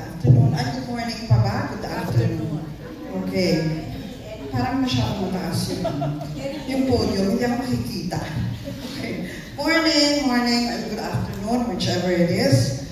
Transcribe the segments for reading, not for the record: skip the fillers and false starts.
afternoon. Ay, good morning pa ba? Good afternoon. Okay. Parang masyadong mataas yung podium. Hindi ako makikita. Okay. Morning, and good afternoon, whichever it is.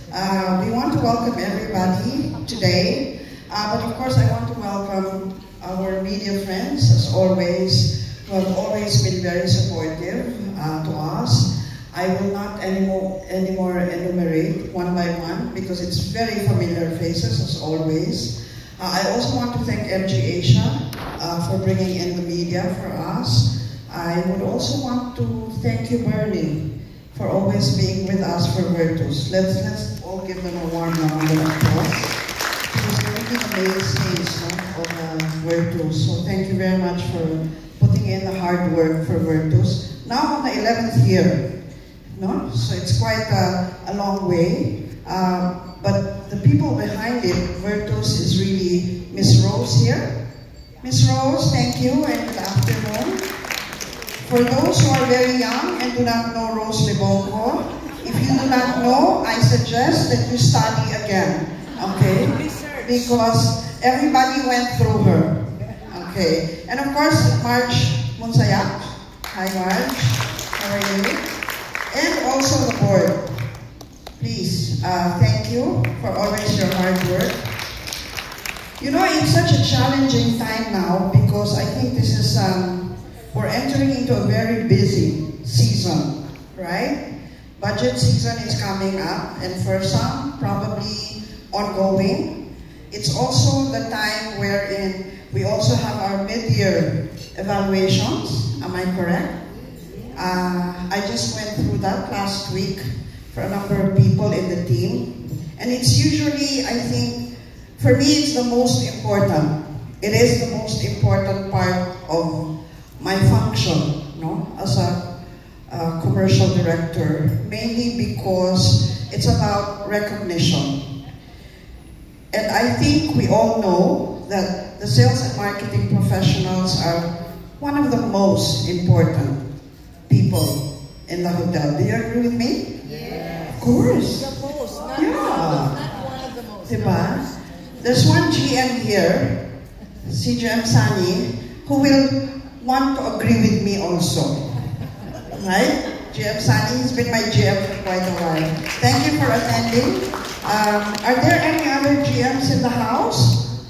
We want to welcome everybody today. But of course, I want to welcome our media friends, as always, who have always been very supportive to us. I will not anymore enumerate one by one because it's very familiar faces, as always. I also want to thank MG Asia for bringing in the media for us. I would also want to thank you, Bernie, for always being with us for Virtus. Let's all give them a warm round of applause. Because they're the mainstays of Virtus. So thank you very much for putting in the hard work for Virtus. Now on the 11th year. No? So it's quite a long way. But the people behind it, Virtus, is really Miss Rose here. Miss Rose, thank you and good afternoon. For those who are very young and do not know Rose Libongo, if you do not know, I suggest that you study again, okay? Because everybody went through her, okay? And of course, Marge Monsayak. Hi, Marge. How are you? And also the board. Please, thank you for always your hard work. You know, it's such a challenging time now because I think this is, we're entering into a very busy season, right? Budget season is coming up, and for some, probably ongoing. It's also the time wherein we also have our mid-year evaluations. Am I correct? I just went through that last week for a number of people in the team. And it's usually, I think, for me, it's the most important. It is the most important part of my function, no, as a commercial director, mainly because it's about recognition. And I think we all know that the sales and marketing professionals are one of the most important people in the hotel. Do you agree with me? Yes. Of course. The most, not one of the most. Diba? There's one GM here, si GM Sani, who will want to agree with me also. Right? GM Sani has been my GM for quite a while. Thank you for attending. Are there any other GMs in the house?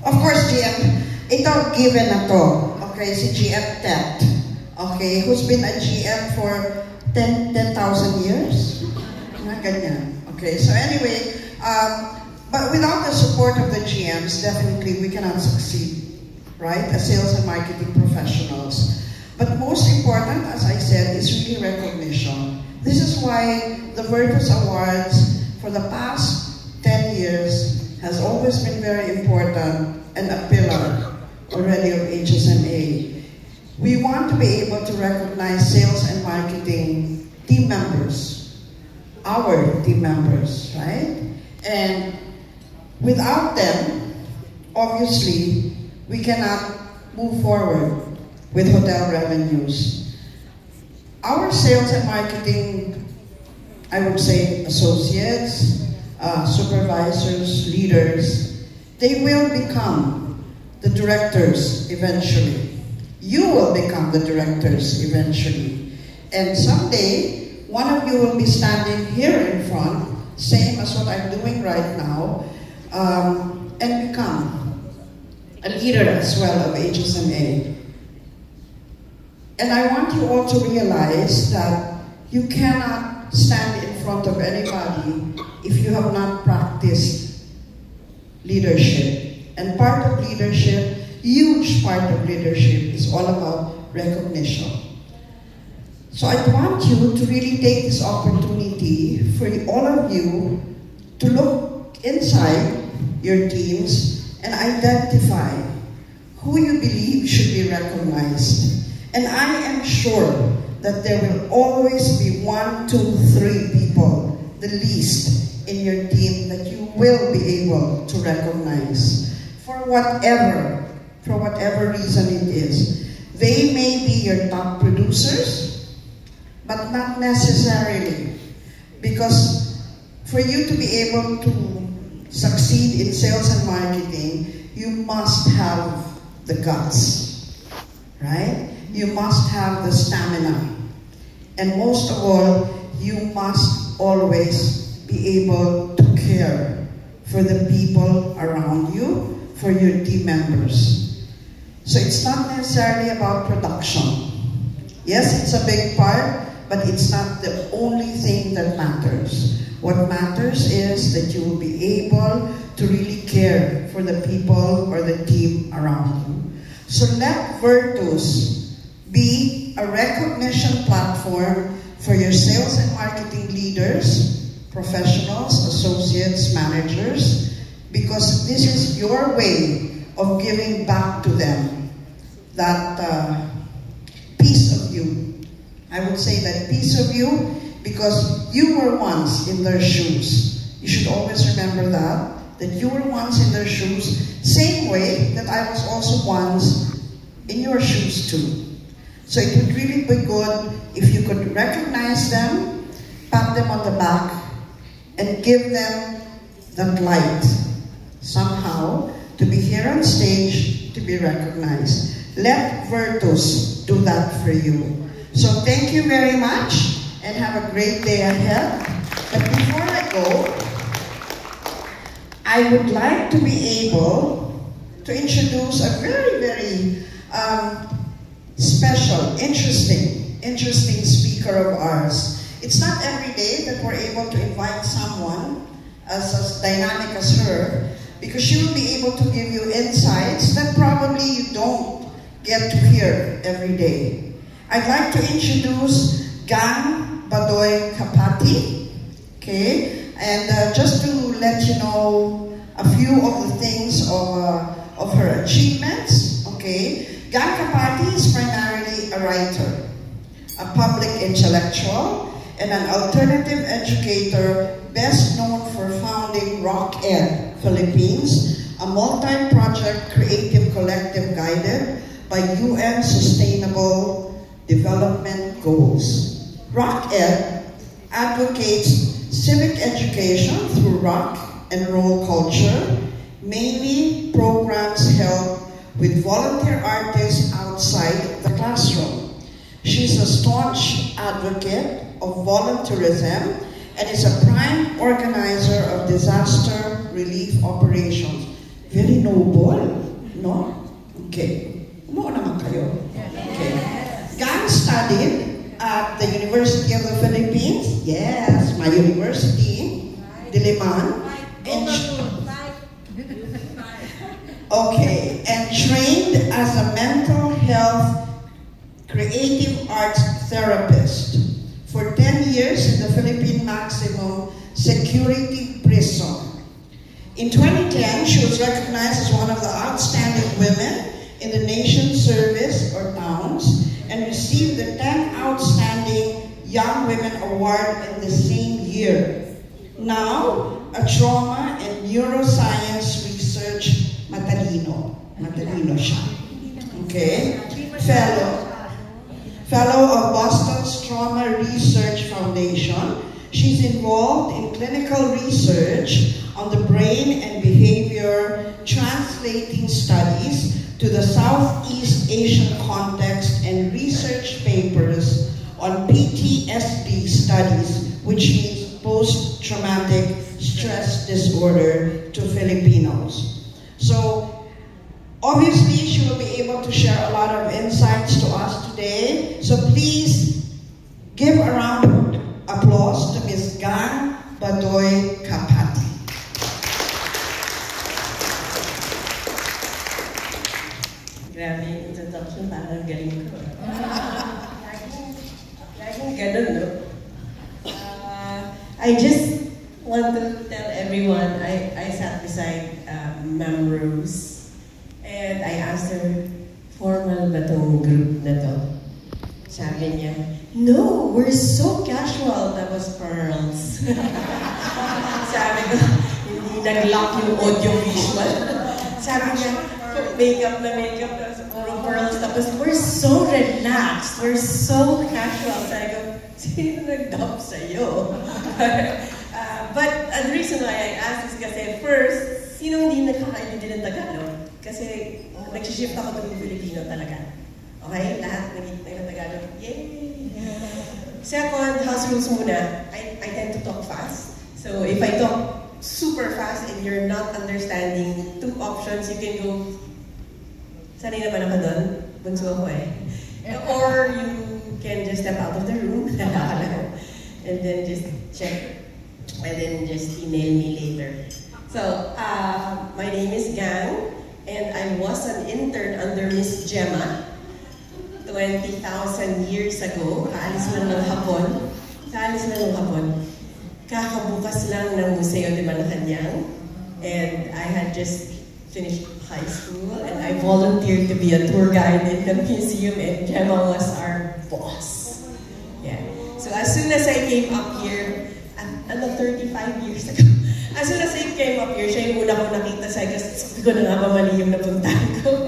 Of course, GM. Ito, given na to. Okay, si GM Tet. Okay, who's been a GM for 10,000 years? Mga ganyan. Okay, so anyway, but without the support of the GMs, definitely we cannot succeed, right, as sales and marketing professionals. But most important, as I said, is really recognition. This is why the Virtus Awards for the past 10 years has always been very important and a pillar already of HSMA. We want to be able to recognize sales and marketing team members, our team members, right? And without them, obviously, we cannot move forward with hotel revenues. Our sales and marketing, I would say, associates, supervisors, leaders, they will become the directors eventually. You will become the directors eventually. And someday, one of you will be standing here in front, same as what I'm doing right now, and become a leader as well of HSMA. And I want you all to realize that you cannot stand in front of anybody if you have not practiced leadership. And part of leadership, huge part of leadership, is all about recognition. So I want you to really take this opportunity for all of you to look inside your teams and identify who you believe should be recognized. And I am sure that there will always be 1, 2, 3 people, the least, in your team that you will be able to recognize for whatever reason it is. They may be your top producers, but not necessarily. Because for you to be able to succeed in sales and marketing, you must have the guts, right? You must have the stamina. And most of all, you must always be able to care for the people around you, for your team members. So it's not necessarily about production. Yes, it's a big part, but it's not the only thing that matters. What matters is that you will be able to really care for the people or the team around you. So let Virtus be a recognition platform for your sales and marketing leaders, professionals, associates, managers, because this is your way of giving back to them that piece of you. I would say that piece of you because you were once in their shoes. You should always remember that you were once in their shoes, same way that I was also once in your shoes too. So it would really be good if you could recognize them, pat them on the back, and give them that light somehow to be here on stage to be recognized. Let Virtus do that for you. So thank you very much and have a great day ahead. But before I go, I would like to be able to introduce a very, very special, interesting speaker of ours. It's not every day that we're able to invite someone as dynamic as her, because she will be able to give you insights that probably you don't get to hear every day. I'd like to introduce Gang Badoy Kapati, okay? And just to let you know a few of the things of her achievements, okay? Gang Kapati is primarily a writer, a public intellectual, and an alternative educator best known for founding RockEd Philippines, a multi-project creative collective guided by UN Sustainable Development Goals. RockEd advocates civic education through rock and roll culture, mainly programs held with volunteer artists outside the classroom. She's a staunch advocate of volunteerism and is a prime organizer of disaster relief operations. Very noble, no? Okay. Umuo naman kayo. Okay. Gang studied at the University of the Philippines. Yes, my university, Diliman. Okay, and trained as a mental health creative arts therapist for 10 years in the Philippine Maximum Security Prison. In 2010, she was recognized as one of the outstanding women in the nation's service or towns and received the 10 Outstanding Young Women Award in the same year. Now, a trauma and neuroscience research matalino siya. Okay? Fellow of Boston's Trauma Research Foundation. She's involved in clinical research on the brain and behavior, translating studies to the Southeast Asian context and research papers on PTSD studies, which means post-traumatic stress disorder to Filipinos. So, obviously, she will be able to share a lot of insights to us today. So please give a round of applause to Ms. Gang Badoy Kapati. Grabe yung introduction, parang galing ko. Laging ganun, no? I just want to tell everyone, I sat beside Ma'am Rose, and I asked her, formal ba tong group na to? Sabi niya, no, we're so casual. That was pearls. Sabi ko, hindi nag-lock yung audio-visual. Sabi niya, makeup na makeup, puro pearls. Tapos, we're so relaxed. We're so casual. Sabi ko, sino nag-dump sa'yo? But the reason why I asked is kasi first, sino hindi nakakaintindi ng Tagalog? Kasi nag-shift ako to Filipino talaga. Okay? Lahat ng Tagalog. Yay! Second, house rules muna. I tend to talk fast. So if I talk super fast and you're not understanding two options, you can go, sanay naman ako doon, bunso ako eh. Or you can just step out of the room, and then just check, and then just email me later. So, my name is Gang, and I was an intern under Miss Gemma 20,000 years ago. Kaalis lang ng Hapon. Kakabukas lang ng Museo de Malacanang, and I had just finished high school, and I volunteered to be a tour guide in the museum, and Gemma was our boss. Yeah. So as soon as I came up here, 35 years ago, as soon as I came up here, siya yung una ko nakita sa kasi ko na nga ba mali yung napuntahan ko.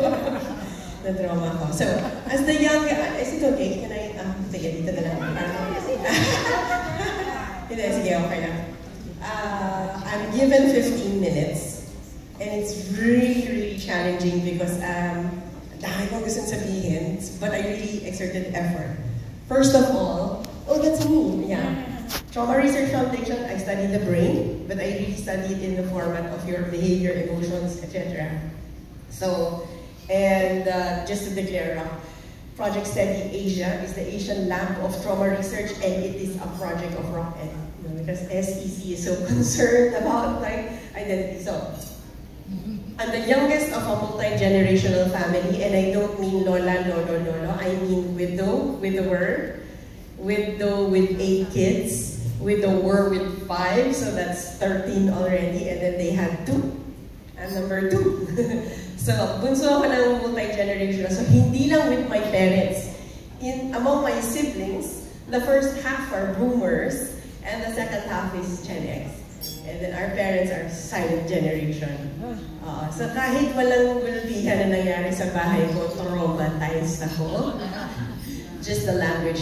Na-trauma ko. So, as the young, is it okay? Can I, sige, dito na lang. Hindi, sige, okay lang. I'm given 15 minutes, and it's really challenging because dahil kong gustong sabihin, but I really exerted effort. First of all, that's me, yeah. Trauma Research Foundation, I studied the brain, but I really studied in the format of your behavior, emotions, etc. So, and just to declare, Project Steady Asia is the Asian Lab of Trauma Research, and it is a project of ROC-Ed, because SEC is so concerned about like identity. So, I'm the youngest of a multi-generational family, and I don't mean lola, lolo, I mean widow, widower, widow with 8 kids, widower with 5, so that's 13 already, and then they had 2. I'm number 2. So, bunso ako ng multi-generational. So, hindi lang with my parents. Among my siblings, the first half are boomers, and the second half is Gen X. And then our parents are silent generation. So, kahit walang gulpihan na nangyari sa bahay ko, traumatized ako. Just the language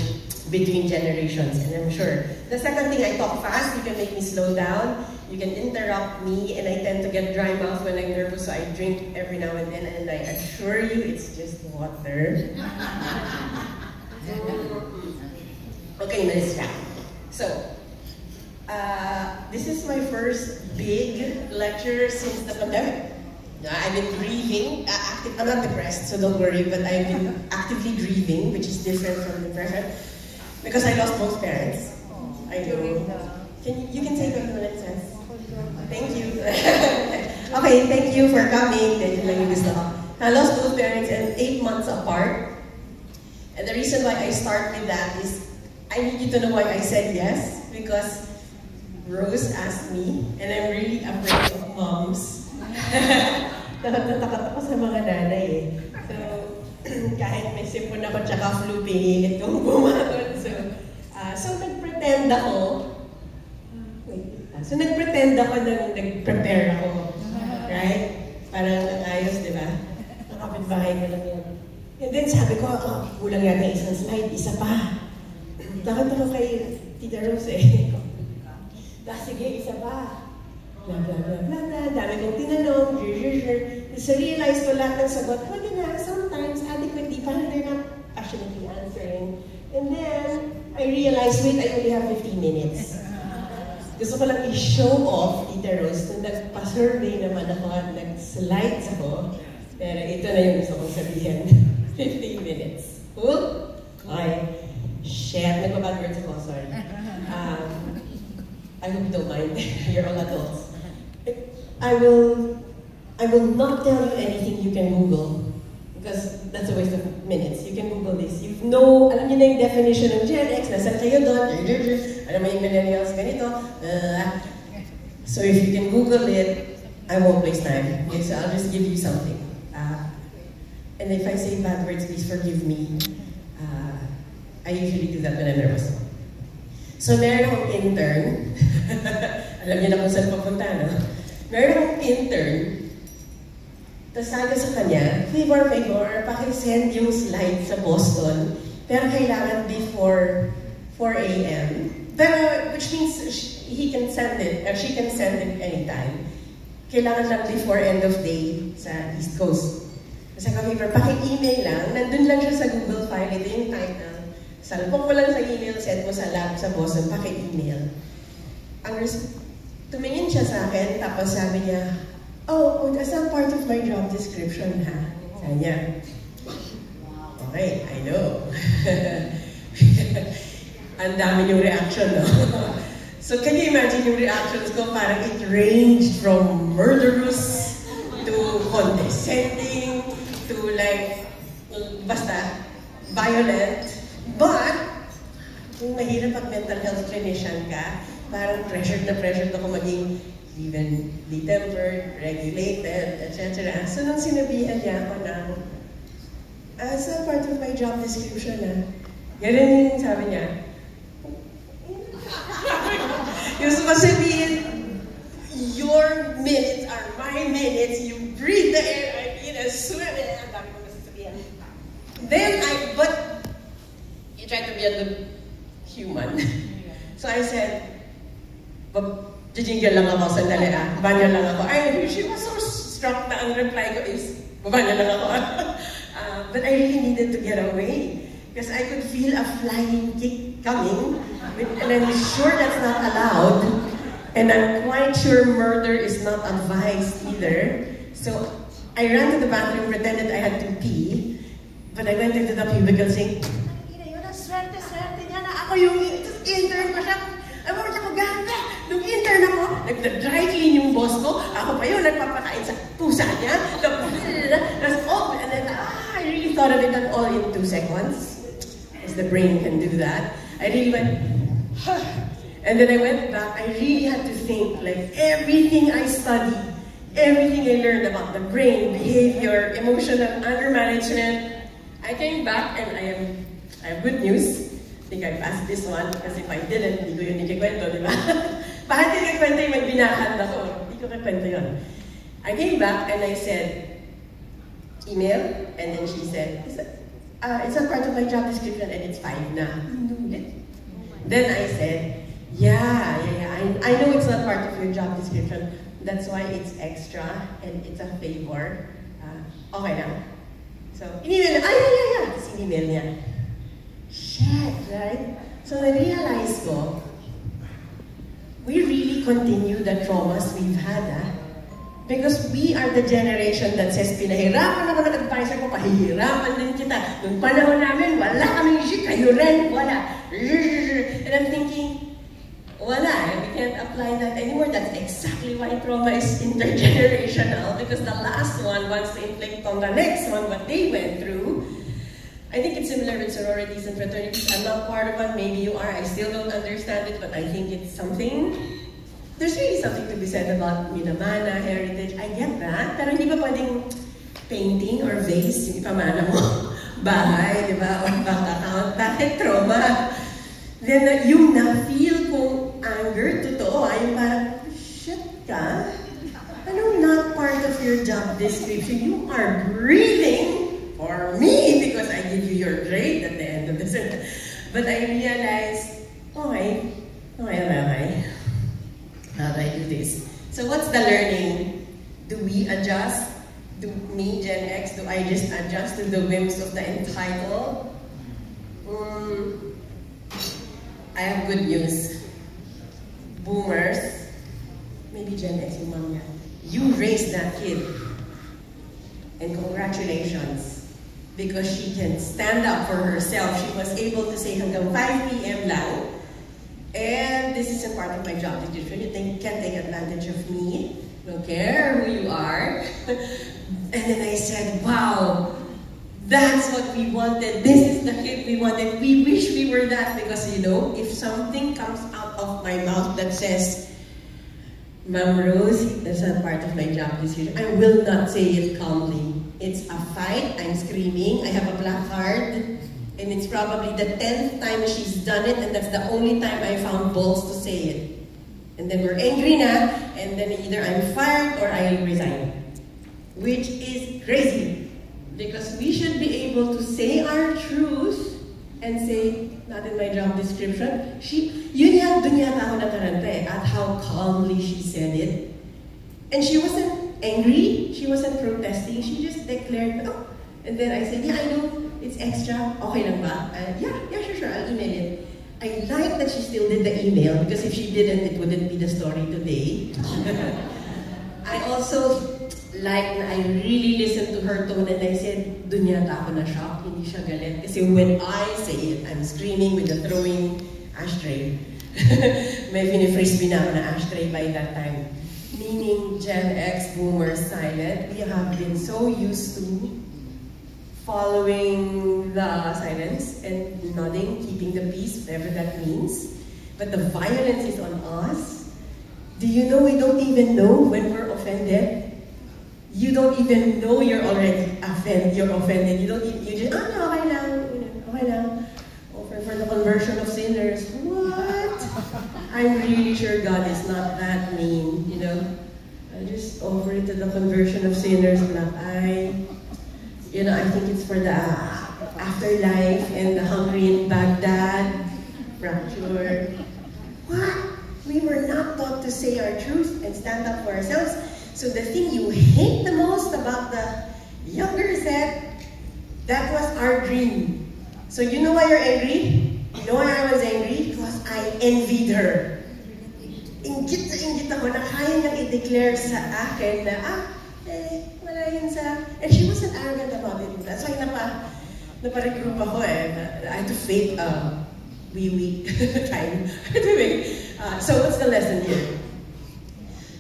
between generations, and I'm sure. The second thing, I talk fast, you can make me slow down. You can interrupt me, and I tend to get dry mouth when I'm nervous, so I drink every now and then, and I assure you, it's just water. Okay, Melissa. So, this is my first big lecture since the pandemic. I've been grieving. I'm not depressed, so don't worry, but I've been actively grieving, which is different from depression, because I lost both parents. I do. You can take a minute, sense. Thank you. Okay, thank you for coming. I lost both parents and 8 months apart. And the reason why I start with that is, I need you to know why I said yes, because Rose asked me, and I'm really afraid of moms. Takot ako sa mga nanay eh. So, kahit may sipon ako tsaka flu, pinilit kong bumangon. So nag-pretend ako. So nag-pretend ako na nag-prepare ako. Right? Parang ayos, di ba? Nakapit-bahay ko lang yun. And then sabi ko, kulang yata isang slide, isa pa. Takot ako kay Tita Rose eh. Sige, isa pa. Blah, blah, blah, blah, blah. Dami kong tinanong, So realize ko lahat ng sagot, wala na, sometimes adequately, parang they're not passionately answering. And then, I realized, wait, I only have 15 minutes. Gusto ko lang i-show off, Tita Rose, nung nagpa-survey naman ako at nag-slides ako. Pero ito na yung gusto kong sabihin. 15 minutes. Cool? Okay. Shit, nagpa-bad words ako, sorry. I hope you don't mind. You're all adults. I will not tell you anything you can Google, because that's a waste of minutes. You can Google this. Alam niyo na yung definition ng Gen X, nasan kayo doon, alam mo yung millennials, ganito. So if you can Google it, I won't waste time. Okay, so I'll just give you something. And if I say bad words, please forgive me. I usually do that when I'm nervous. So meron akong intern. Alam niyo na kung saan papunta, no? Meron akong intern. Tapos sabi sa kanya, favor, pakisend yung slide sa Boston, pero kailangan before 4 a.m. Pero, which means he can send it, or she can send it anytime. kailangan lang before end of day sa East Coast. Kasi kung favor, paki-email lang, nandun lang siya sa Google file, ito yung title. Salpong ko lang sa email, send mo sa lab sa Boston, paki-email. Tumingin siya sa akin, tapos sabi niya, oh, that's not part of my job description, ha? Sabi niya, okay, I know. Ang dami yung reaction, no? So can you imagine yung reactions ko? Parang it ranged from murderous to condescending to like, basta, violent. But, kung mahirap pag mental health clinician ka, parang pressured ako maging evenly tempered, regulated, etc. So nung sinabihan niya ako ng, it's not part of my job description, ah. Ganun yung sabi niya. Yung sabihin, your minutes are my minutes, you breathe the air, I eat a sweat, ang dami ko masasabihan. Then but you try to be a good human. So I said, jijingle lang ako, sandali banyo lang ako. She was so struck na ang reply ko is, banyo lang ako. But I really needed to get away. Because I could feel a flying kick coming, and I'm sure that's not allowed, and I'm quite sure murder is not advised either. So I ran to the bathroom, pretended I had to pee, but I went into the cubicle saying, "Yun ang swerte niya na ako yung intern pa siya. Ano ba siya maganda? Nung intern ako, nagda-dry clean yung boss ko, ako pa yun, nagpapakain sa pusa niya. And then I really thought of it all in 2 seconds. The brain can do that. I really went, and then I went back. I really had to think, like everything I studied, everything I learned about the brain, behavior, emotional anger management. I came back and I have good news. I think I passed this one because if I didn't, hindi ko yun ikikwento, di ba? Bakit ikikwento yung may binakad ako? Hindi ko ikikwento yun. I came back and I said, email, and then she said, it's not part of my job description and it's 5 na. Then I said, yeah, I know it's not part of your job description. That's why it's extra and it's a favor. Okay na. So, in-email niya, yeah. Tapos in-email niya. Shit, right? So, na-realize ko, we really continue the traumas we've had, because we are the generation that says, pinahirapan ako ng advisor ko, pahihirapan din kita. Noong panahon namin, wala kaming shit, kayo rin, wala. And I'm thinking, wala, we can't apply that anymore. That's exactly why trauma is intergenerational, because the last one wants to inflict on the next one what they went through. I think it's similar with sororities and fraternities. I'm not part of one, maybe you are. I still don't understand it, but I think it's something. There's really something to be said about minamana, heritage. I get that. Pero hindi ba pwedeng painting or vase yung ipamana mo? Bahay, di ba? Or bank account. Bakit trauma? Then yung na-feel kong anger, totoo, yung parang, shit ka? Ano not part of your job description? You are breathing for me because I give you your grade at the end of the sentence. But I realized, okay. How do I do this? So what's the learning? Do we adjust? Do me, Gen X, do I just adjust to the whims of the entitled? I have good news. Boomers, maybe Gen X, yung mom yan. You raised that kid. And congratulations. Because she can stand up for herself. She was able to say hanggang 5 p.m. lang. And this isn't part of my job description. You can take advantage of me. Don't care who you are. And then I said, wow, that's what we wanted. This is the kid we wanted. We wish we were that because, you know, if something comes out of my mouth that says, Ma'am Rose, that's not part of my job description, I will not say it calmly. It's a fight. I'm screaming. I have a placard. And it's probably the 10th time she's done it, and that's the only time I found balls to say it. And then we're angry na, and then either I'm fired or I resign. Which is crazy. Because we should be able to say our truth and say, not in my job description. Dun yata ako nataranta at how calmly she said it. And she wasn't angry, she wasn't protesting, she just declared, oh. And then I said, yeah, I know, it's extra, okay lang ba? Yeah, sure, I'll email it. I like that she still did the email, because if she didn't, it wouldn't be the story today. I also like na I really listened to her tone and I said, dun yata ako na-shock, hindi siya galit. Kasi when I say it, I'm screaming with the throwing ashtray. May fini-frisbee na ako na ashtray by that time. Meaning Gen X boomers silent. We have been so used to following the silence and nodding, keeping the peace, whatever that means. But the violence is on us. Do you know we don't even know when we're offended? You don't even know you're already offended. You're offended. You just, no, okay lang. Offer for the conversion of sinners. What? I'm really sure God is not that mean, you know. I just offer it to the conversion of sinners, black eye. You know, I think it's for the afterlife and the hungry in Baghdad, fracture. What? We were not taught to say our truth and stand up for ourselves. So the thing you hate the most about the younger set, that was our dream. So you know why you're angry? You know why I was angry? Because I envied her. Ingit ako na kaya niyang i-declare sa akin na, wala yun sa... And she wasn't arrogant about it. That's why napa-regroup ako eh. I had to fake wee time. So what's the lesson here?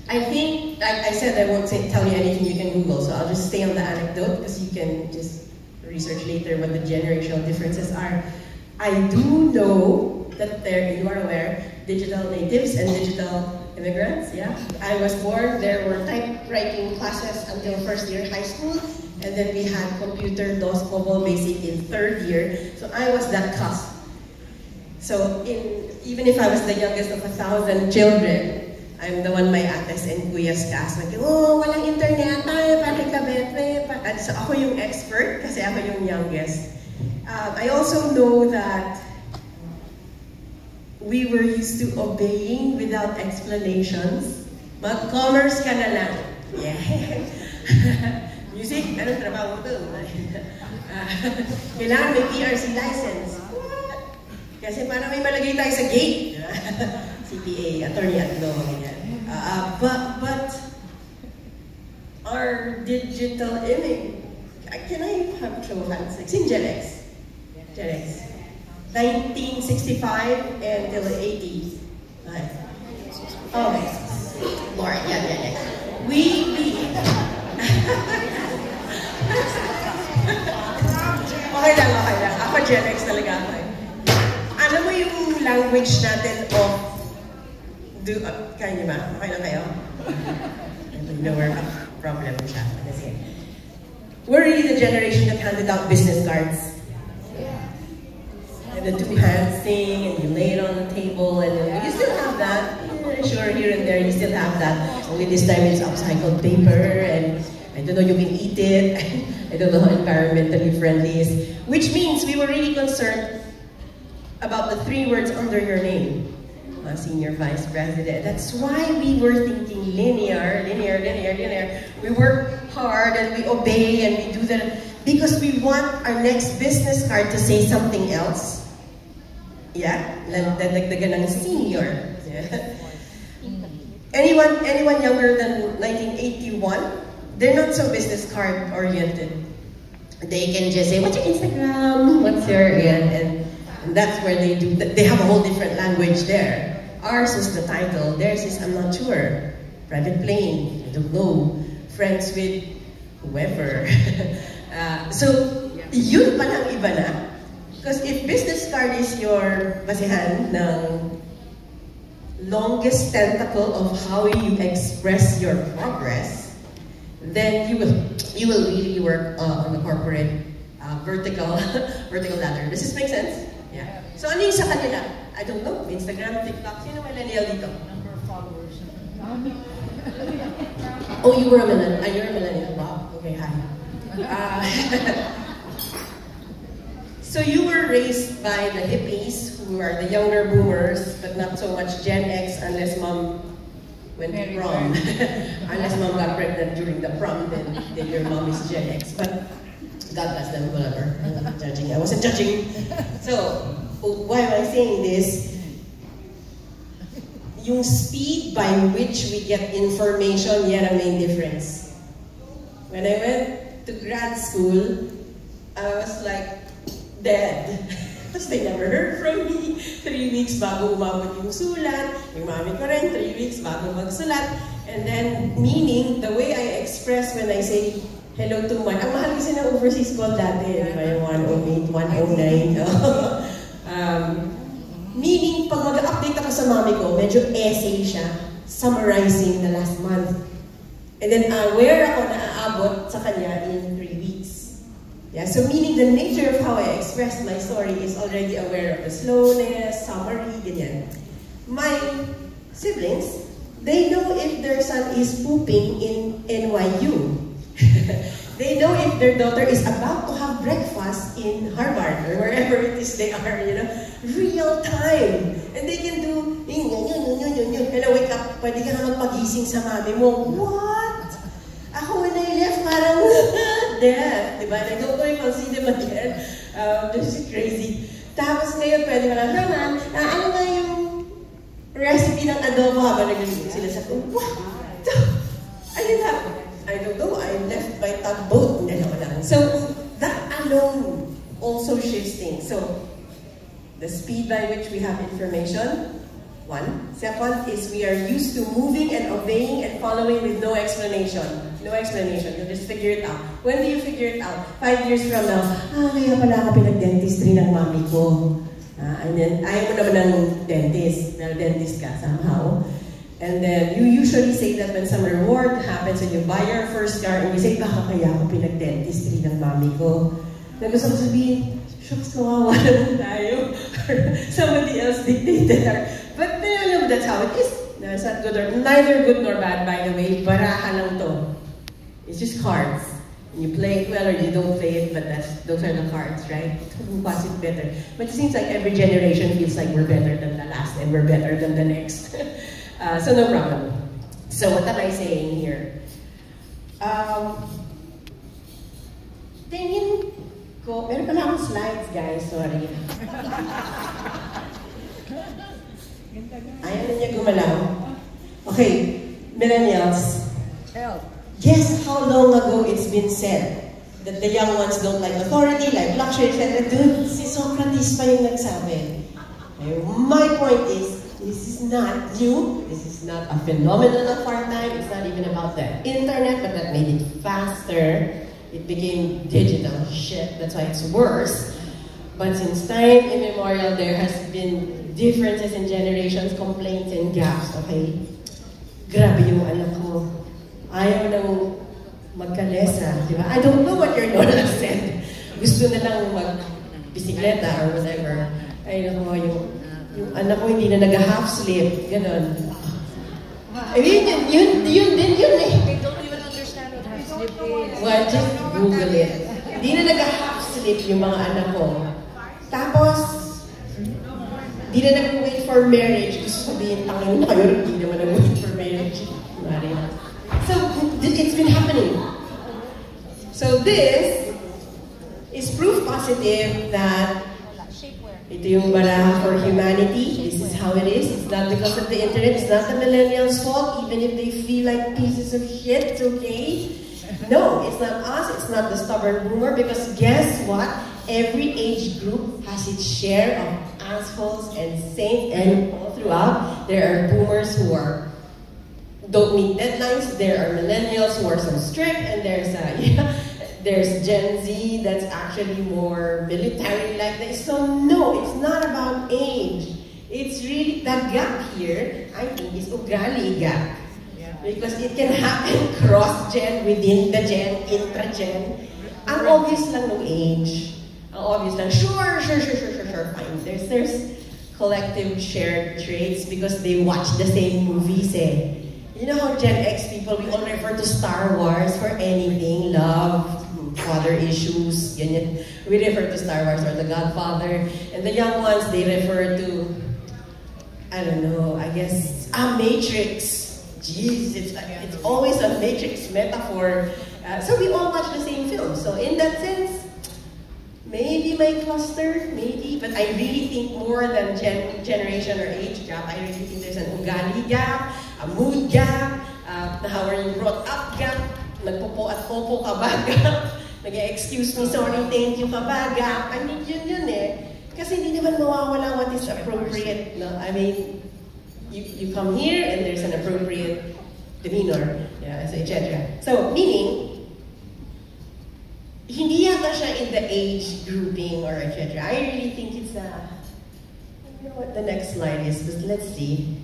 I think, like I said, I won't tell you anything you can Google, so I'll just stay on the anecdote because you can just research later what the generational differences are. I do know that you are aware, digital natives and digital immigrants, yeah? I was born, there were typewriting classes until first year high school, and then we had computer, DOS, COBOL basic in third year, so I was that cusp. So even if I was the youngest of 1,000 children, I'm the one my ates and kuyas ka-ask like, oh, walang internet, and so ako yung expert kasi ako yung youngest. I also know that we were used to obeying without explanations. Mag-commerce ka na lang. Yeah. Music, anong trabaho mo doon? Kailangan may PRC license. What? Kasi parang may malagay tayo sa gate. CPA, attorney at law, ganyan. But our digital image, can I have show of hands? Like, in Gen X. Gen X. 1965 until 80s. Oh, Lord, yeah, Gen X. We. Okay lang. Ako Gen X talaga ako eh. Alam mo yung language natin of kaya niyo ba? Okay lang kayo? No, we're a problem siya. We're really the generation that handed out business cards. And the two hands thing, and you lay it on the table, and you still have that. Yeah, sure, here and there, you still have that. Only this time it's upcycled paper, and I don't know, you can eat it. I don't know how environmentally friendly is. Which means we were really concerned about the 3 words under your name. Senior Vice President. That's why we were thinking linear. We work hard and we obey and we do that because we want our next business card to say something else. Yeah, nagdagdagan ng senior. Yeah. Anyone younger than 1981, they're not so business card oriented. They can just say, what's your Instagram? What's your, and that's where they do, they have a whole different language there. Ours is the title, theirs is I'm not sure. Private plane, I don't know. Friends with whoever. So, yun palang iba na. Because if business card is your basihan ng longest tentacle of how you express your progress, then you will really work on the corporate vertical ladder. Does this make sense? Yeah. So ano yung sa kanila? I don't know. Instagram, TikTok. Sino millennial dito? Number of followers. Oh, you were a millennial. You're a millennial. Wow. Okay, hi. So you were raised by the hippies, who are the younger boomers, but not so much Gen X unless mom went to prom. Unless mom got pregnant during the prom, then your mom is Gen X. But God bless them, whatever. I'm not judging. I wasn't judging. So, why am I saying this? Yung speed by which we get information, yan ang main difference. When I went to grad school, I was like dead. Because they never heard from me. 3 weeks bago umabot yung sulat. Yung mami ko rin, 3 weeks bago magsulat. And then, meaning, the way I express when I say hello to one, ang mahal kasi ng overseas call dati, di ba yung 108, 109. Meaning, pag mag-update ako sa mami ko, medyo essay siya, summarizing the last month. And then, aware ako na aabot sa kanya in 3 weeks. Yeah, so meaning the nature of how I express my story is already aware of the slowness, summary, ganyan. My siblings, they know if their son is pooping in NYU. They know if their daughter is about to have breakfast in Harvard or wherever it is they are, you know, real time. And they can do, hello, wake up, pwede ka naman pagising sa mami mo. What? Ako, when I left, parang death, diba? I don't know if I'll see them again. This is crazy. Tapos ngayon, pwede ka lang, naman, ano nga yung recipe ng adobo habang nagluluto sila sa food? What? Ayun na. I don't know, I left by tugboat. So, that alone also shifts things. So, the speed by which we have information, one. Second is we are used to moving and obeying and following with no explanation. No explanation, you just figure it out. When do you figure it out? 5 years from now, kaya pala ako pinag-dentistry ng mami ko. And then, ayaw mo naman ng dentist, dahil dentist ka somehow. And then, you usually say that when some reward happens when you buy your first car, and you say, baka kaya ako pinag-dentistry ng mami ko. Na gusto ko sabihin, shucks, kawawa naman tayo. Somebody else dictated our... But that's how it is. No, it's not good or... Neither good nor bad, by the way. Baraha lang to. It's just cards. You play it well or you don't play it, but those are the cards, right? Who was it better? But it seems like every generation feels like we're better than the last and we're better than the next. So no problem. So what am I saying here? Tingin ko, meron pala akong slides, guys, sorry. Ayaw na niya gumalaw. Okay, millennials. Guess how long ago it's been said that the young ones don't like authority, like luxury, etc. Dude, si Socrates pa yung nagsabi. My point is, this is not new. This is not a phenomenon of our time. It's not even about the internet, but that made it faster. It became digital shit. That's why it's worse. But since time immemorial, there has been differences in generations, complaints, and gaps. Okay? Grabe yung anak ko. Ayaw nang magkalesa. Diba? I don't know what your Lola said. Gusto na lang mag-bisikleta or whatever. Ay, naku, yung anak ko hindi na nag-half sleep, gano'n. Yun din yun eh. They don't even understand what half sleep is. Well, just Google it. Hindi na nag-half sleep yung mga anak ko. Tapos, hindi na nag-wait for marriage. Gusto sabihin, tangin na kayo, hindi naman nag-wait for marriage. So, it's been happening. So this is proof positive that ito yung baraha for humanity. This is how it is. It's not because of the internet. It's not the millennials' fault. Even if they feel like pieces of shit, it's okay. No, it's not us. It's not the stubborn boomer. Because guess what? Every age group has its share of assholes and saints. And all throughout, there are boomers who don't meet deadlines. There are millennials who are so strict. And there's Gen Z that's actually more military-like. So no, it's not about age. It's really, that gap here, I think, is ugali gap. Yeah. Because it can happen cross-gen, within the gen, intra-gen. Ang obvious lang ng age. Ang obvious lang, sure, fine. There's collective shared traits because they watch the same movies eh. You know how Gen X people, we all refer to Star Wars for anything, love, father issues, ganyan. We refer to Star Wars or The Godfather. And the young ones, they refer to, I don't know, I guess, Matrix. geez, it's always a Matrix metaphor. So we all watch the same film. So in that sense, maybe my cluster, maybe, but I really think more than generation or age gap. I really think there's an ugali gap, a mood gap, how are you brought up gap, nagpopo at popo ka ba gap, nag-excuse me, sorry, thank you ka ba gap. I mean, yun eh. Kasi hindi naman mawawala what is appropriate. No? I mean, you come here and there's an appropriate demeanor, yeah, etc. So, meaning, hindi yata siya in the age grouping or etc. I really think it's I don't know what the next slide is, but let's see.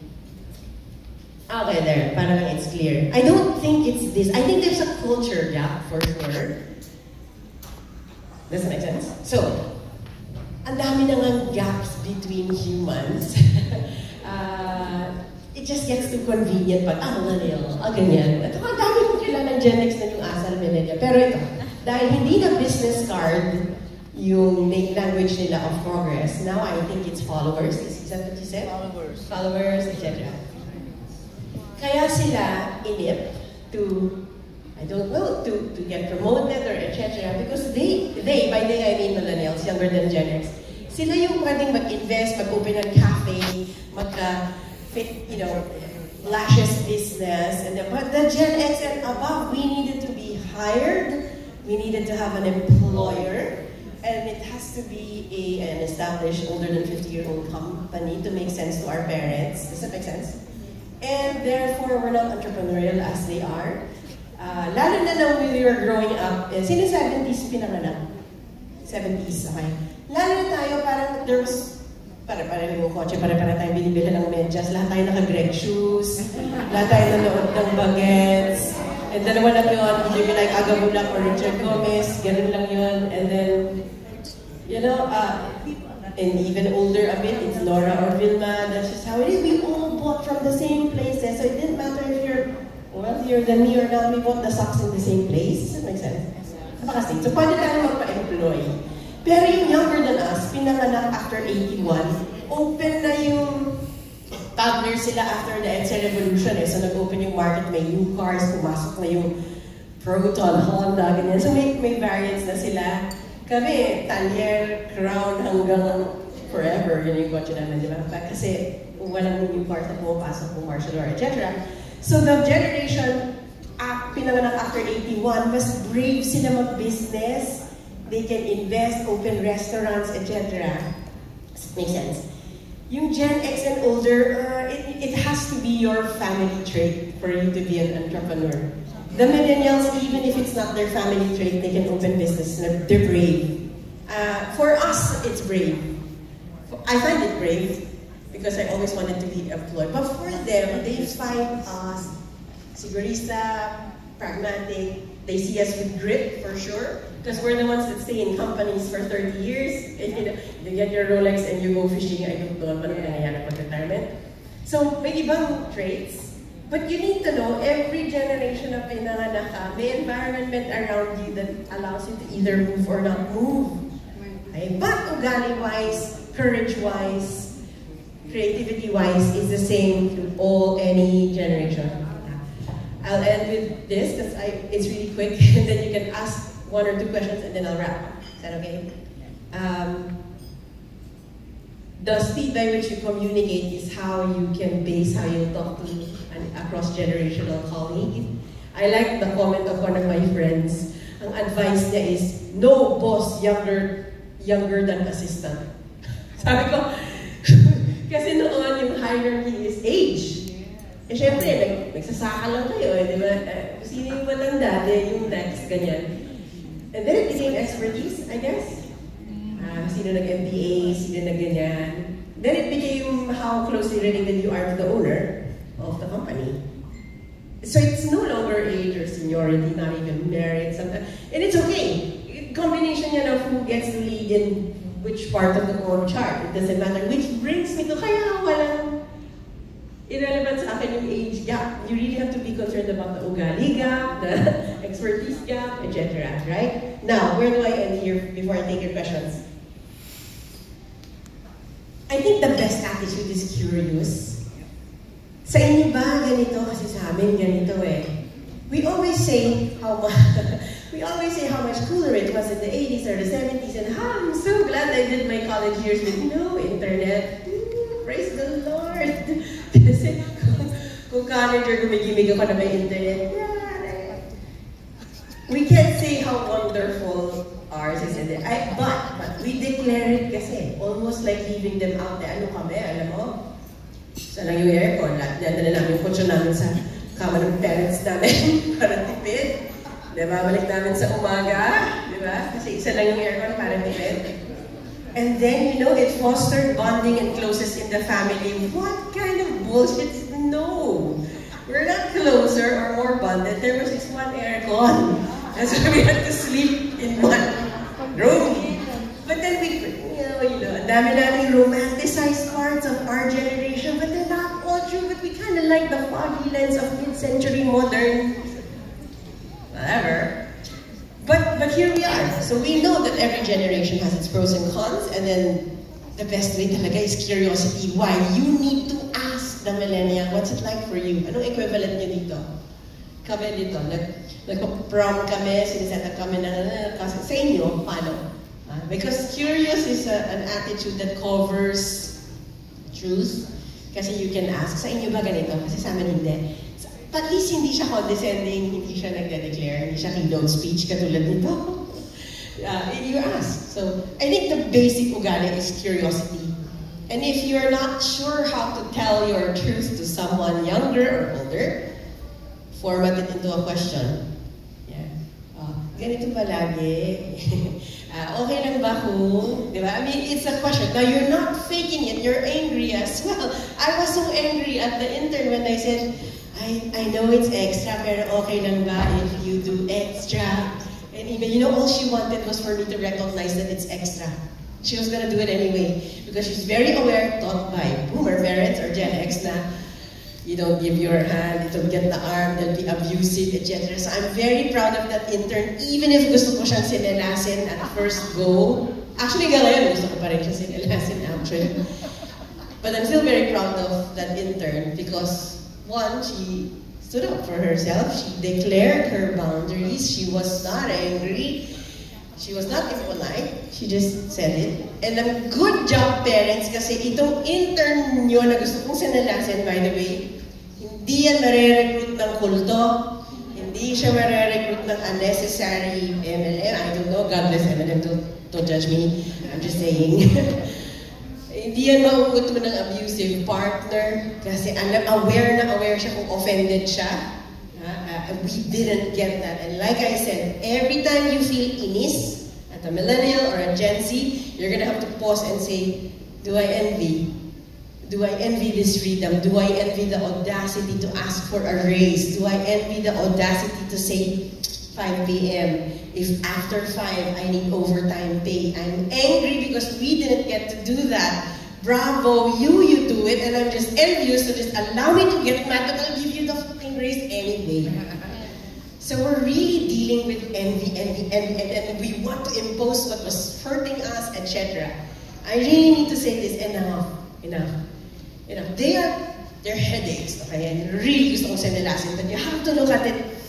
Okay, there, parang it's clear. I don't think it's this. I think there's a culture gap for sure. Does that make sense? So, ang dami na ngang gaps between humans. It just gets too convenient pag, millennial, ganyan. At ang dami kong kilala ng Gen X na yung asal millennial. Pero ito, dahil hindi na business card yung language nila of progress, now I think it's followers. Is that what you said? Followers, etc. Kaya sila inip to, I don't know, to get promoted or etc. Because they, by they I mean millennials, younger than Gen X, sila yung pwedeng mag-invest, mag-open ng cafe, lashes business, and but the Gen X and above, we needed to be hired, we needed to have an employer, and it has to be an established older than 50-year-old company to make sense to our parents. Does that make sense? And therefore, we're not entrepreneurial as they are. Lalo na when we were growing up, sino 70s pinanganak? 70s, okay. Lalo na tayo, parang there was pare-pare yung kotse, pare-pare tayo binibili ng medyas, lahat tayo naka-Greg shoes, lahat tayo nanood ng bagets, and dalawa lang yun, either you like Aga Bulak or Richard Gomez, ganun lang yun, and then, and even older a bit, it's Laura or Vilma, that's just how it is. We all bought from the same places, so it didn't matter if you're wealthier than me or not, we bought the socks in the same place. Does that make sense? Napakastig. So, pwede tayo magpa-employ. Pero yung younger than us, pinanganak after 81, open na yung toddlers sila after the EDSA revolution So nag-open yung market, may new cars, pumasok na yung Proton, Honda, ganyan. So may variants na sila. Kami, Talyer, Crown, hanggang forever, yun yung kotse namin, di ba? Kasi walang new cars na pumapasok kung martial law, etc. So the generation pinanganak after 81, mas brave sila mag-business. They can invest, open restaurants, etc. Makes sense. Yung Gen X and older, it has to be your family trait for you to be an entrepreneur. The millennials, even if it's not their family trait, they can open business. They're brave. For us, it's brave. I find it brave because I always wanted to be employed. But for them, they find us sigurista, pragmatic. They see us with grit, for sure. Because we're the ones that stay in companies for 30 years. And, you get your Rolex and you go fishing. I don't know ano nangyayari pag retirement. So, may ibang traits. But you need to know, every generation na pinanganak ka, may environment around you that allows you to either move or not move. Okay? But ugali-wise, courage-wise, creativity-wise, is the same to any generation. I'll end with this because it's really quick, and then you can ask one or two questions, and then I'll wrap. Is that okay? The speed by which you communicate is how you can base how you talk to a cross-generational colleague. I like the comment of one of my friends. Ang advice niya is, no boss younger than assistant. Sabi ko, kasi noon yung hierarchy is age. Siyempre, nagsasaka lang kayo, di ba? Sino yung matanda, yung next, ganyan. And then it became expertise, I guess. Sino nag-MBA, sino nag-ganyan. Then it became how closely related you are to the owner of the company. So it's no longer age or seniority, not even merit, sometimes. And it's okay. Combination yan of who gets to lead in which part of the org chart. It doesn't matter. Which brings me to, kaya walang irrelevant sa akin yung age gap. You really have to be concerned about the ugali gap, the expertise gap, etc. Right? Now, where do I end here before I take your questions? I think the best attitude is curious. Sa inyo ba ganito? Kasi sa amin ganito eh. We always say how much cooler it was in the 80s or the 70s, and I'm so glad I did my college years with no internet. Praise the Lord! Kasi kung college or gumigimig ako na may internet, we can't say how wonderful ours is in it. But we declare it kasi, almost like leaving them out there. Ano kami, alam mo? Sa lang yung aircon, nadala namin yung kutso namin sa kama ng parents namin para tipid. Diba? Balik namin sa umaga, diba? Kasi isa lang yung aircon para tipid. And then, you know, it fostered bonding and closeness in the family. What kind of bullshit? No! We're not closer or more bonded. There was just one aircon. And so we had to sleep in one room. But then we, you know, ang dami nating romanticized parts of our generation, but they're not all true. But we kind of like the foggy lens of mid-century modern, whatever. But here we are. So we know that every generation has its pros and cons, and then the best way talaga is curiosity. Why? You need to ask the millennial, what's it like for you? Anong equivalent niyo dito? Kami dito, nag-prom kami, siniseta kami na, kasi sa inyo, paano? Because curious is an attitude that covers truth. Kasi you can ask, sa inyo ba ganito? Kasi sa amin hindi. At least hindi siya condescending, hindi siya nagde-declare, hindi siya keynote speech katulad nito. You ask. So, I think the basic ugali is curiosity. And if you're not sure how to tell your truth to someone younger or older, format it into a question. Yeah. Ganito ba lagi? Okay lang ba kung, di ba? I mean, it's a question. Now, you're not faking it. You're angry as well. I was so angry at the intern when I said, I know it's extra, pero okay lang ba if you do extra? And even, you know, all she wanted was for me to recognize that it's extra. She was gonna do it anyway, because she's very aware, taught by boomer parents or Gen X na, you don't give your hand, you don't get the arm, they'll be abusive, etc. So I'm very proud of that intern, even if gusto ko siyang sinelasin at first go. Actually, ngayon, gusto ko pa rin siya sinelasin, actually. But I'm still very proud of that intern because one, she stood up for herself. She declared her boundaries. She was not angry. She was not impolite. She just said it. And a good job, parents, kasi itong intern nyo na gusto kong sinalasin, by the way, hindi yan marirecruit ng kulto. Hindi siya marirecruit ng unnecessary MLM. I don't know. God bless MLM. Don't judge me. I'm just saying. Hindi yan mauuto ng abusive partner kasi aware siya kung offended siya. We didn't get that. And like I said, every time you feel inis at a millennial or a Gen Z, you're gonna have to pause and say, do I envy? Do I envy this freedom? Do I envy the audacity to ask for a raise? Do I envy the audacity to say 5 p.m. if after 5 I need overtime pay? I'm angry because we didn't get to do that. Bravo, you do it, and I'm just envious, so just allow me to get mad, but I'll give you the fucking raise anyway. So we're really dealing with envy, and we want to impose what was hurting us, etc. I really need to say this, enough. They're headaches, okay? And really gusto kong sinalasin, but you have to look at it.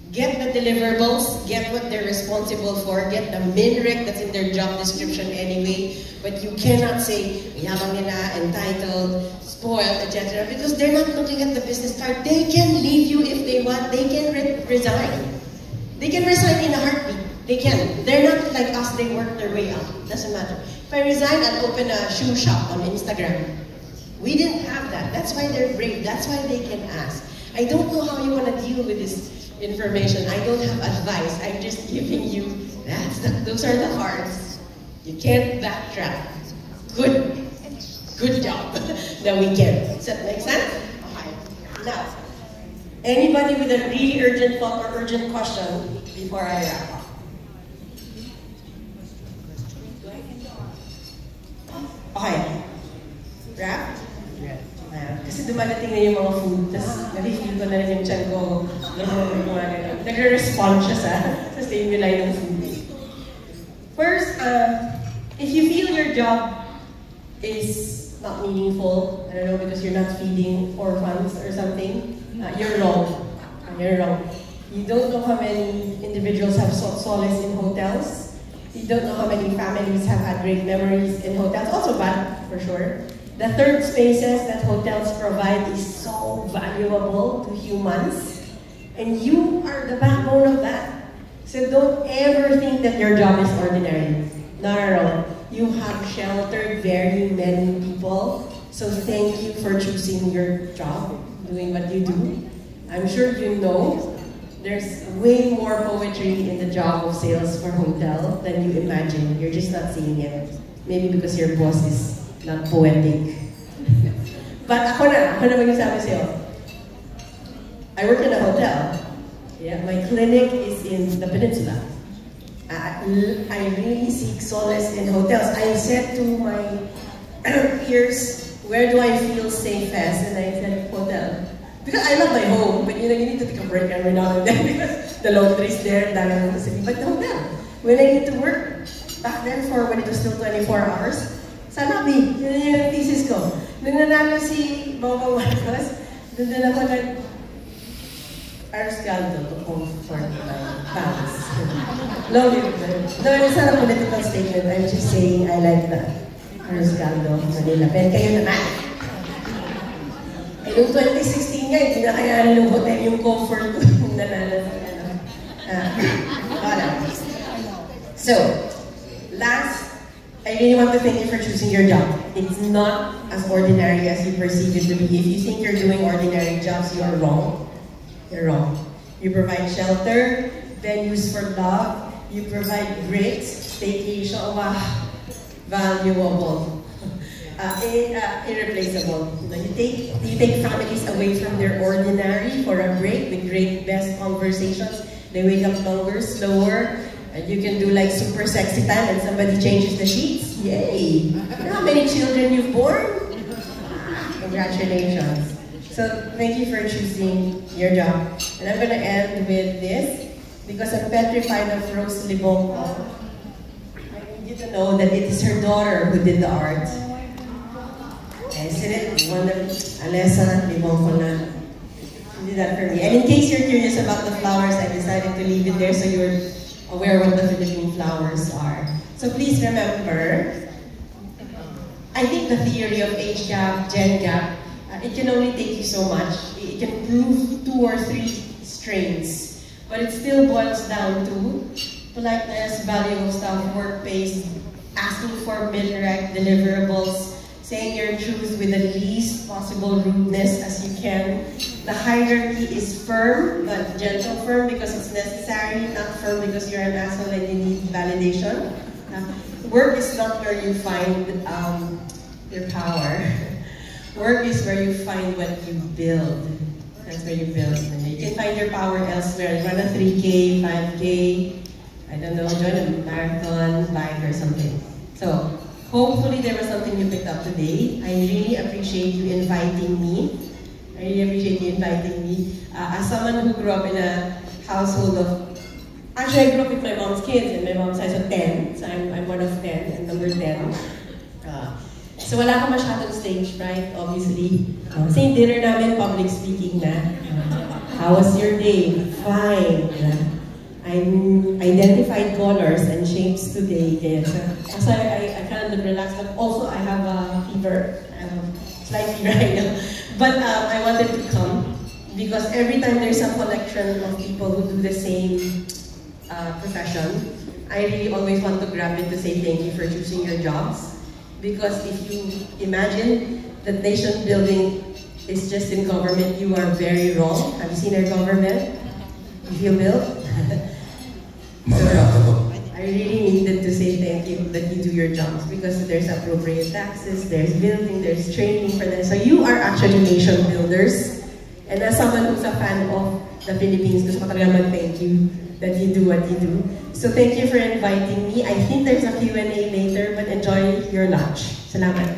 Get the deliverables, get what they're responsible for, get the MINREC that's in their job description anyway, but you cannot say, yabang nila, entitled, spoiled, etc. because they're not looking at the business part. They can leave you if they want, they can resign. They can resign in a heartbeat. They can. They're not like us, they work their way up. Doesn't matter. If I resign, I'll open a shoe shop on Instagram. We didn't have that. That's why they're brave. That's why they can ask. I don't know how you want to deal with this information. I don't have advice. I'm just giving you, those are the cards. You can't backtrack. Good job that we can. Does that make sense? Okay. Now, anybody with a really urgent thought or urgent question before I wrap up? Okay. Wrap? Kasi dumadating na yung mga food, tapos nare-feel ko na rin yung tiyan ko, nagre-respond siya sa stimuli ng food. First, if you feel your job is not meaningful. I don't know, because you're not feeding orphans or something. You're wrong. You're wrong. You don't know how many individuals have sought solace in hotels. You don't know how many families have had great memories in hotels. Also bad, for sure. The third spaces that hotels provide is so valuable to humans. And you are the backbone of that. So don't ever think that your job is ordinary. Not at all. You have sheltered very many people. So thank you for choosing your job, doing what you do. I'm sure you know there's way more poetry in the job of sales for hotel than you imagine. You're just not seeing it. Maybe because your boss is not poetic. But ako na magsasabi sa'yo. I work in a hotel. Yeah, my clinic is in the peninsula. I really seek solace in hotels. I said to my peers, where do I feel safest? And I said, hotel. Because I love my home, but you need to take a break every now and then because the laundry's there, but the hotel. When I need to work, back then when it was still 24 hours, sanabi, yun yung thesis ko. Nung nanalo si Bongbong Marcos, doon din ako Arscaldo to comfort my fans. No, it's not a political statement. I'm just saying I like the Arscaldo Manila. Pero kayo naman. Eh, noong 2016 nga, hindi na kaya ng hotel yung comfort ko yung nanalo sa So, last, I really want to thank you for choosing your job. It's not as ordinary as you perceive it to be. If you think you're doing ordinary jobs, you are wrong. You're wrong. You provide shelter, venues for love, you provide breaks, staycation, wow, valuable, irreplaceable. You take families away from their ordinary for a break with great best conversations. They wake up longer, slower, and you can do like super sexy time and somebody changes the sheets. Yay! You know how many children you've born? Congratulations. So thank you for choosing your job. And I'm going to end with this, because I'm petrified of Rose Libongco. I need you to know that it is her daughter who did the art. Isn't it? One of Alessa Libongco na did that for me. And in case you're curious about the flowers, I decided to leave it there so you're aware what the Philippine flowers are. So please remember, I think the theory of age gap, gen gap, it can only take you so much. It can prove 2 or 3 strains. But it still boils down to politeness, value of stuff, work pace, asking for mid-rec deliverables, saying your truth with the least possible rudeness as you can. The hierarchy is firm, but gentle firm because it's necessary, not firm because you're an asshole and you need validation. Work is not where you find your power. Work is where you find what you build. That's where you build. You can find your power elsewhere. Run a 3K, 5K, I don't know, join a marathon, bike or something. So, hopefully there was something you picked up today. I really appreciate you inviting me. As someone who grew up in a household of... Actually, I grew up with my mom's kids, and my mom size of 10. So I'm one of 10, and number 10. So wala ka masyadong stage fright, obviously. Kasi yung dinner namin, public speaking na. How was your day? Fine. I identified colors and shapes today. So I kind of relaxed, but also I have a fever. I have a slight fever right now. But I wanted to come because every time there's a collection of people who do the same profession, I really always want to grab it to say thank you for choosing your jobs. Because if you imagine that nation building is just in government, you are very wrong. Have you seen our government? You feel built? I really needed to say thank you that you do your jobs because there's appropriate taxes, there's building, there's training for them. So you are actually nation builders. And as someone who's a fan of the Philippines, gusto ko talaga mag-thank you that you do what you do. So thank you for inviting me. I think there's a Q&A later, but enjoy your lunch. Salamat.